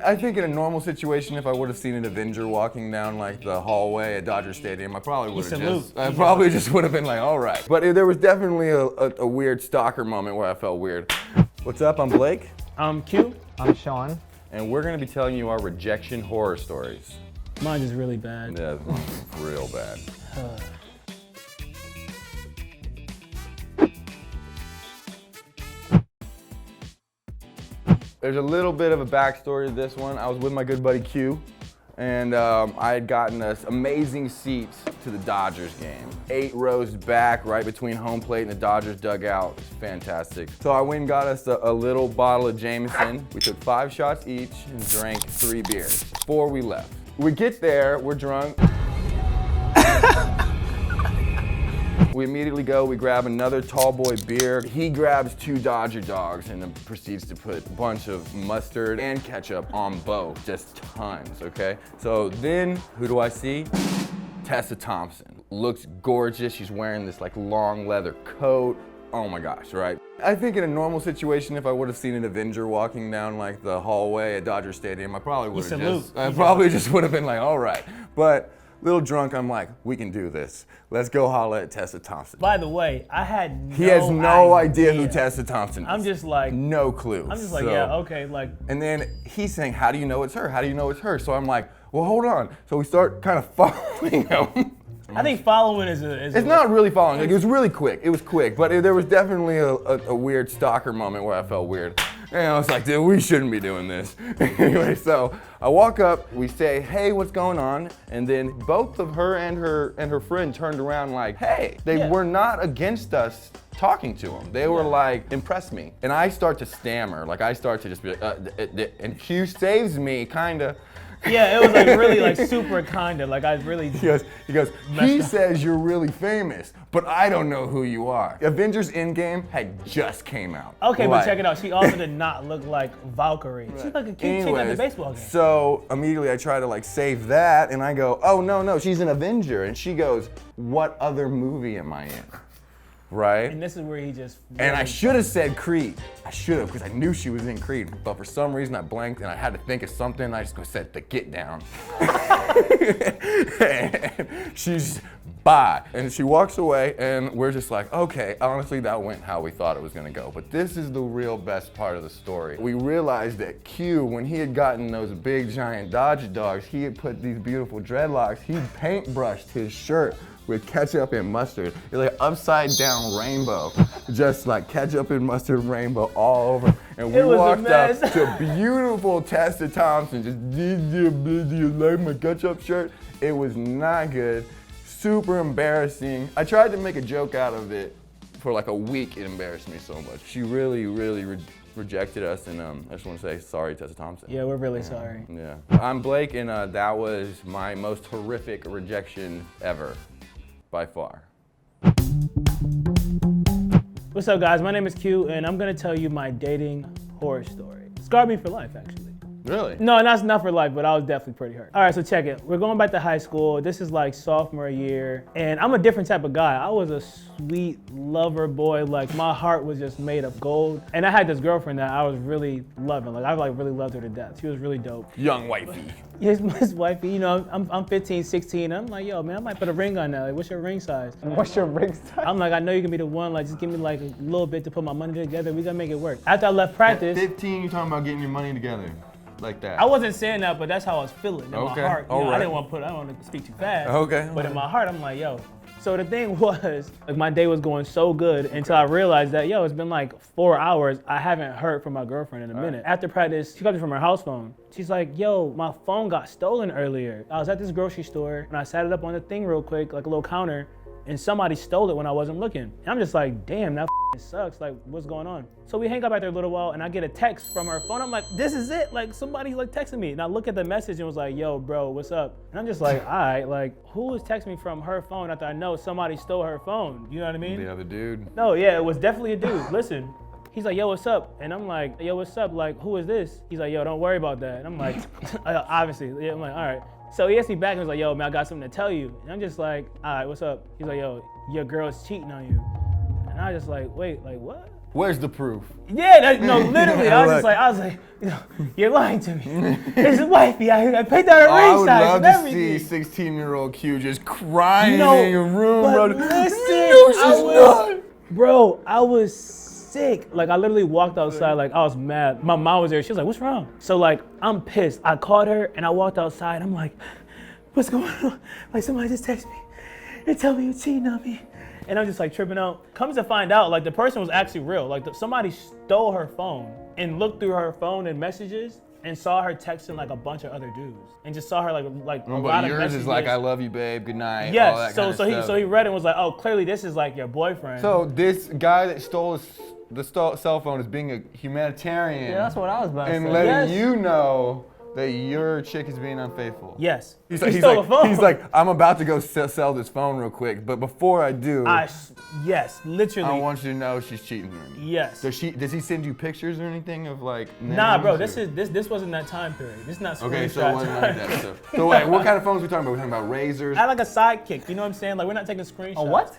I think in a normal situation, if I would have seen an Avenger walking down like the hallway at Dodger Stadium, I probably would have just would have been like, all right. But there was definitely a weird stalker moment where I felt weird. What's up? I'm Blake. I'm Q. I'm Sean. And we're gonna be telling you our rejection horror stories. Mine is really bad. Yeah, mine's real bad. There's a little bit of a backstory to this one. I was with my good buddy Q, and I had gotten us amazing seats to the Dodgers game. 8 rows back, right between home plate and the Dodgers dugout. It was fantastic. So I went and got us a little bottle of Jameson. We took 5 shots each and drank 3 beers before we left. We get there, we're drunk. We immediately go, we grab another tall boy beer. He grabs 2 Dodger dogs and then proceeds to put a bunch of mustard and ketchup on both, just tons, okay? So then, who do I see? Tessa Thompson. Looks gorgeous, she's wearing this like long leather coat. Oh my gosh, right? I think in a normal situation, if I would have seen an Avenger walking down like the hallway at Dodger Stadium, I probably would have just would have been like, all right. But little drunk, I'm like, we can do this. Let's go holla at Tessa Thompson. By the way, I had He has no idea who Tessa Thompson is. I'm just like, no clue. I'm just like, yeah, okay, like. And then he's saying, how do you know it's her? How do you know it's her? So I'm like, well, hold on. So we start kind of following him. I think following is It's not really following. Like, it was really quick. It was quick, but there was definitely a weird stalker moment where I felt weird. And I was like, dude, we shouldn't be doing this. Anyway, so I walk up, we say, hey, what's going on? And then both of her and her friend turned around like, hey, they were not against us talking to them. They were like, impress me. And I start to stammer, like I start to just be like, and Hugh saves me, kinda. Yeah, it was like really like super kinda, like I really. He goes, he says you're really famous, but I don't know who you are. Avengers Endgame had just came out. Okay, but check it out. She also did not look like Valkyrie. She's like a cute chick at the baseball game. So immediately I try to like save that and I go, oh no, she's an Avenger. And she goes, what other movie am I in? Right? And this is where he just. And I should have said Creed. I should have, because I knew she was in Creed. But for some reason I blanked and I had to think of something. I just said The Get Down. And she's bye. And she walks away and we're just like, okay, honestly that went how we thought it was gonna go. But this is the real best part of the story. We realized that Q, when he had gotten those big giant Dodger dogs, he had put these beautiful dreadlocks, he paintbrushed his shirt with ketchup and mustard. It's like upside down rainbow. Just like ketchup and mustard rainbow all over. And we walked up to beautiful Tessa Thompson, just, do you like my ketchup shirt? It was not good, super embarrassing. I tried to make a joke out of it for like a week, it embarrassed me so much. She really rejected us, and I just want to say sorry, Tessa Thompson. Yeah, we're really sorry. Yeah. I'm Blake, and that was my most horrific rejection ever. By far. What's up, guys? My name is Q, and I'm gonna tell you my dating horror story. Scarred me for life, actually. Really? No, not for life, but I was definitely pretty hurt. All right, so check it. We're going back to high school. This is like sophomore year, and I'm a different type of guy. I was a sweet lover boy. Like my heart was just made of gold. And I had this girlfriend that I was really loving. Like I like really loved her to death. She was really dope. Young wifey. Yes, my wifey. You know, I'm 15, 16. I'm like, yo, man, I might put a ring on that. Like, what's your ring size? What's your ring size? I'm like, I know you can be the one. Like, just give me like a little bit to put my money together. We gonna make it work. After I left practice. At 15, you're talking about getting your money together. Like that. I wasn't saying that, but that's how I was feeling in my heart. You know, right. I didn't want to speak too fast. Okay. But in my heart, I'm like, yo. So the thing was, like my day was going so good until I realized that, yo, it's been like 4 hours. I haven't heard from my girlfriend in a minute. After practice, she called me from her house phone. She's like, yo, my phone got stolen earlier. I was at this grocery store and I set it up on the thing real quick, like a little counter, and somebody stole it when I wasn't looking. And I'm just like, damn, that sucks. Like, what's going on? So we hang up after a little while and I get a text from her phone. I'm like, this is it. Like somebody's like texting me. And I look at the message and was like, yo, bro, what's up? And I'm just like, all right, like who is texting me from her phone after I know somebody stole her phone? You know what I mean? The other dude. No, yeah, it was definitely a dude. Listen. He's like, yo, what's up? And I'm like, yo, what's up? Like, who is this? He's like, yo, don't worry about that. And I'm like, obviously. Yeah, I'm like, all right. So he asked me back and was like, yo, man, I got something to tell you. And I'm just like, all right, what's up? He's like, yo, your girl's cheating on you. And I was just like, wait, like what? Where's the proof? Yeah, no, literally, I was like, you know, you're lying to me. It's wifey. I picked out a ring size I would and love to everything. see 16-year-old Q just crying No, in your room, but bro. listen, Bro, I was sick. Like, I literally walked outside, like, I was mad. My mom was there. She was like, what's wrong? So, like, I'm pissed. I called her, and I walked outside. I'm like, what's going on? Like, somebody just text me and tell me you're cheating on me. And I'm just, like, tripping out. Comes to find out, like, the person was actually real. Like, somebody stole her phone and looked through her phone and messages and saw her texting, like, a bunch of other dudes. And just saw her, like a But lot of yours messages. is like, I love you, babe, good night, all Yes, that so kind of stuff. he read it and was like, oh, clearly this is like your boyfriend. So this guy that stole the cell phone is being a humanitarian. Yeah, that's what I was about to and say. letting Yes. you know that your chick is being unfaithful. Yes. He's He stole a phone. He's like, I'm about to go sell this phone real quick, but before I do, yes, literally. I want you to know she's cheating on me. Yes. Does he send you pictures or anything of like? Nah, bro, names, this wasn't that time period. This is not screenshot Okay, so it wasn't like time. that stuff. So wait, what kind of phones are we talking about? We're talking about Razors. I had like a sidekick, you know what I'm saying? Like, we're not taking screenshots. A what?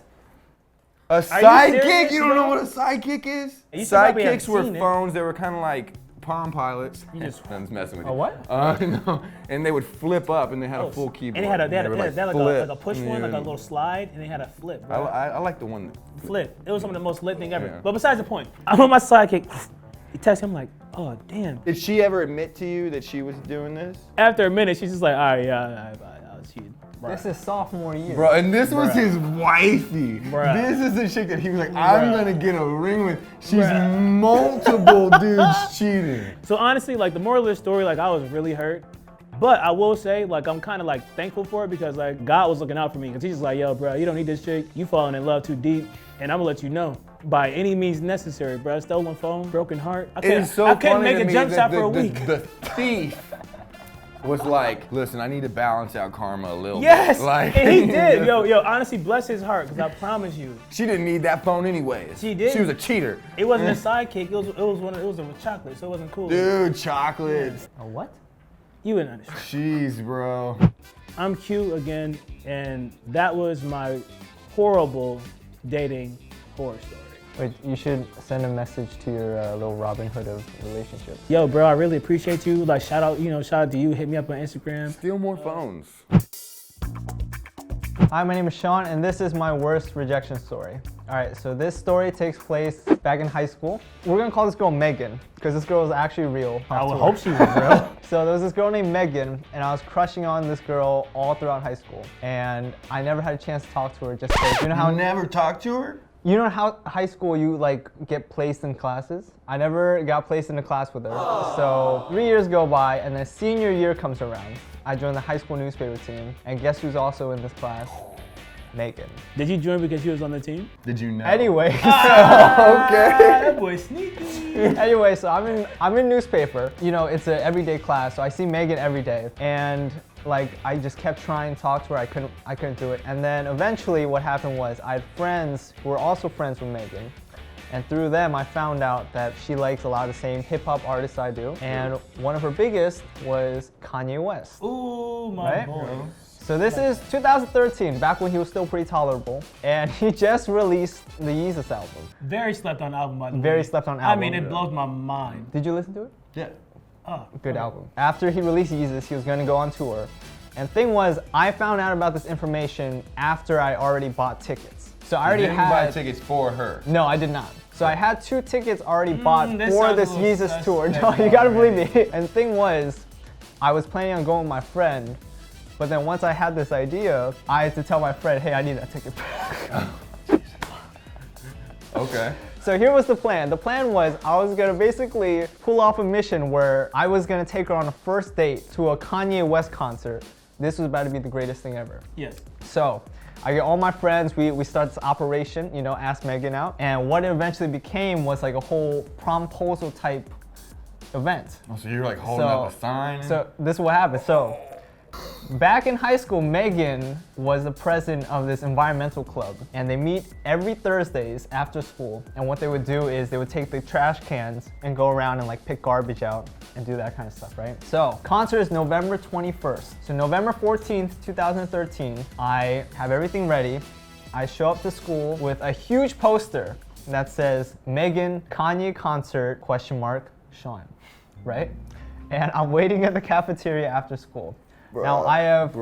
A you sidekick? serious, You don't know bro? what a sidekick is? You should probably have Sidekicks were seen it. phones that were kind of like Palm Pilots. You just- I'm just messing with A you. what? No. And they would flip up, and they had a full keyboard. And they had would, like flip. a push one, like a little slide, and they had a flip, bro. I like the one that Flip. It was some of the most lit thing ever. Yeah. But besides the point, I'm on my sidekick. He texts him like, oh, damn. Did she ever admit to you that she was doing this? After a minute, she's just like, all right, yeah, I was cheating. This is sophomore year. Bro, and this was his wifey. Bruh. This is the chick that he was like, I'm Bruh. gonna get a ring with. She's Bruh. multiple dudes cheating. So honestly, like, the moral of the story, like, I was really hurt. But I will say, like, I'm kind of like thankful for it because like God was looking out for me. Cause he's just like, yo, bro, you don't need this chick. You falling in love too deep, and I'm gonna let you know by any means necessary, bro. Stolen phone, broken heart. I couldn't, It's so I couldn't funny make to a me jump that shot for a week. The thief was like, listen, I need to balance out karma a little Yes, bit. Like, and he did. Yo, honestly, bless his heart, cause I promise you, She didn't need that phone anyways. She did. She was a cheater. it wasn't a sidekick. It was a chocolate, so it wasn't cool. Dude, chocolates. A what? You wouldn't understand. Jeez, bro. I'm Q again, and that was my horrible dating horror story. Wait, you should send a message to your little Robin Hood of relationships. Yo, bro, I really appreciate you. Like, shout out to you. Hit me up on Instagram. Steal more phones. Hi, my name is Sean, and this is my worst rejection story. All right, so this story takes place back in high school. We're gonna call this girl Megan, because this girl is actually real. I would hope she was real. So there was this girl named Megan, and I was crushing on this girl all throughout high school. And I never had a chance to talk to her just because, you know how Never talked to her? you know how high school you like get placed in classes? I never got placed in a class with her. So 3 years go by, and then senior year comes around. I joined the high school newspaper team, and guess who's also in this class? Megan. Did you join because she was on the team? Did you know? Anyway, Okay. That boy sneaky. anyway, so I'm in newspaper. You know, it's an everyday class, so I see Megan every day, and like I just kept trying to talk to her. I couldn't do it. And then eventually, what happened was I had friends who were also friends with Megan. And through them, I found out that she likes a lot of the same hip hop artists I do. And one of her biggest was Kanye West. Ooh, my Right? boy. So this is 2013, back when he was still pretty tolerable. And he just released the Yeezus album. Very slept on album, by the way. Very slept on I album. mean, it blows my mind. Did you listen to it? Yeah. Oh, Good album. After he released Yeezus, he was gonna go on tour. And thing was, I found out about this information after I already bought tickets. So I already You didn't had buy tickets for her. No, I did not. So I had 2 tickets already bought this for sounds this a little Yeezus tour. suspect No, you gotta believe already. me. And the thing was, I was planning on going with my friend, but then once I had this idea, I had to tell my friend, hey, I need that ticket back. Okay. So here was the plan. The plan was I was gonna basically pull off a mission where I was gonna take her on a first date to a Kanye West concert. This was about to be the greatest thing ever. yes. So I get all my friends, we start this operation, you know, ask Megan out. And what it eventually became was like a whole promposal type event. Oh, so you're like holding up a sign? So this is what happened. So back in high school, Megan was the president of this environmental club, and they meet every Thursdays after school. And what they would do is they would take the trash cans and go around and like pick garbage out and do that kind of stuff, right? So concert is November 21st. So November 14th, 2013, I have everything ready. I show up to school with a huge poster that says Megan Kanye concert ? Sean, right? And I'm waiting at the cafeteria after school. Now I have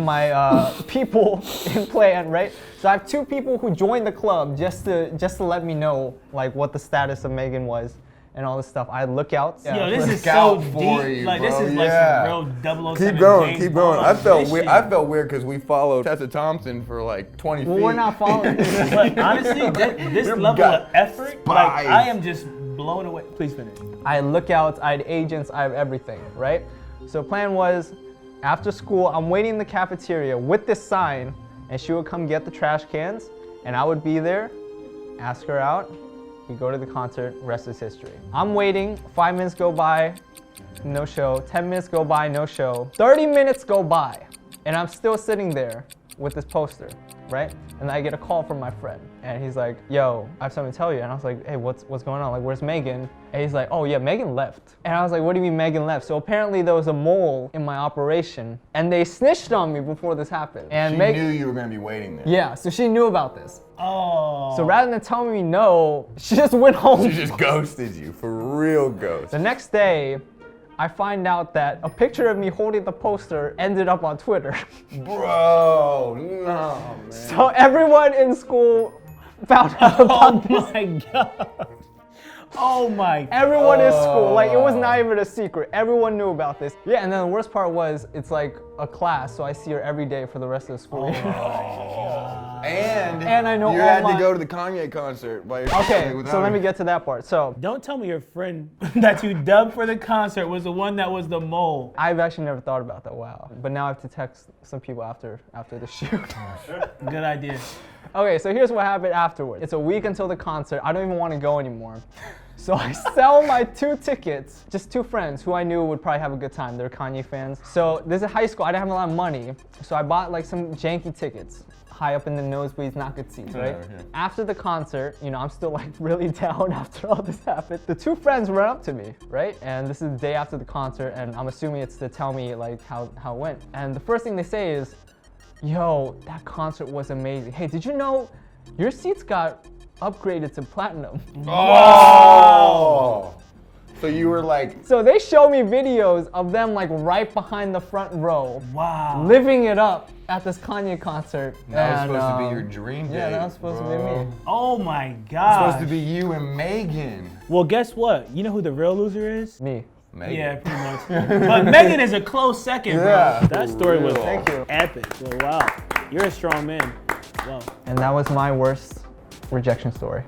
my people in plan, right? So I have 2 people who joined the club just to let me know like what the status of Megan was and all this stuff. I had lookouts. Yo, this is Scout so for deep. you, Like bro. this is like Yeah. some real 007 Keep going, James keep going. Bond I felt mission. weird. I felt weird because we followed Tessa Thompson for like 20 Well, feet. we're not following. But honestly, this We've level got of effort, spies. like I am just blown away. Please finish. I had lookouts, I had agents, I have everything, right? So plan was, after school, I'm waiting in the cafeteria with this sign, and she would come get the trash cans, and I would be there, ask her out, we go to the concert, rest is history. I'm waiting, 5 minutes go by, no show, 10 minutes go by, no show, 30 minutes go by, and I'm still sitting there with this poster, right? And I get a call from my friend, and he's like, yo, I have something to tell you. And I was like, hey, what's going on? Like, where's Megan? And he's like, oh yeah, Megan left. And I was like, what do you mean Megan left? So apparently there was a mole in my operation, and they snitched on me before this happened. And She knew you were gonna be waiting there. yeah, so she knew about this. Oh. So rather than telling me no, she just went home. She just ghosted you, for real ghost. The next day, I find out that a picture of me holding the poster ended up on Twitter. Bro, no, man. So everyone in school found out about this. Oh my god. Oh my god. Everyone in school, like it was not even a secret. Everyone knew about this. Yeah, and then the worst part was it's like a class, so I see her every day for the rest of the school year. And I know you all had my- to go to the Kanye concert by yourself. Okay, without so let me. me get to that part. So Don't tell me your friend that you dubbed for the concert was the one that was the mole. I've actually never thought about that. Wow. But now I have to text some people after the shoot. Good idea. Okay, so here's what happened afterwards. It's a week until the concert. I don't even want to go anymore. So I sell my 2 tickets, just 2 friends who I knew would probably have a good time. They're Kanye fans. So this is high school. I didn't have a lot of money. So I bought like some janky tickets, high up in the nosebleeds, not good seats, right? Yeah. After the concert, you know, I'm still like really down after all this happened. The 2 friends run up to me, right? And this is the day after the concert, and I'm assuming it's to tell me like how it went. And the first thing they say is, yo, that concert was amazing. Hey, did you know your seats got upgraded to platinum? Oh! So you were like, So they show me videos of them like right behind the front row, Wow. living it up at this Kanye concert. that was And, supposed to be your dream date. Yeah, that was supposed to be bro. me. Oh my It's god. supposed to be you and Megan. Well, guess what? You know who the real loser is? Me. Megan. Yeah, pretty much. But Megan is a close second, Yeah. bro. That story was Thank you. epic. Well, wow. You're a strong man. Wow. And that was my worst rejection story.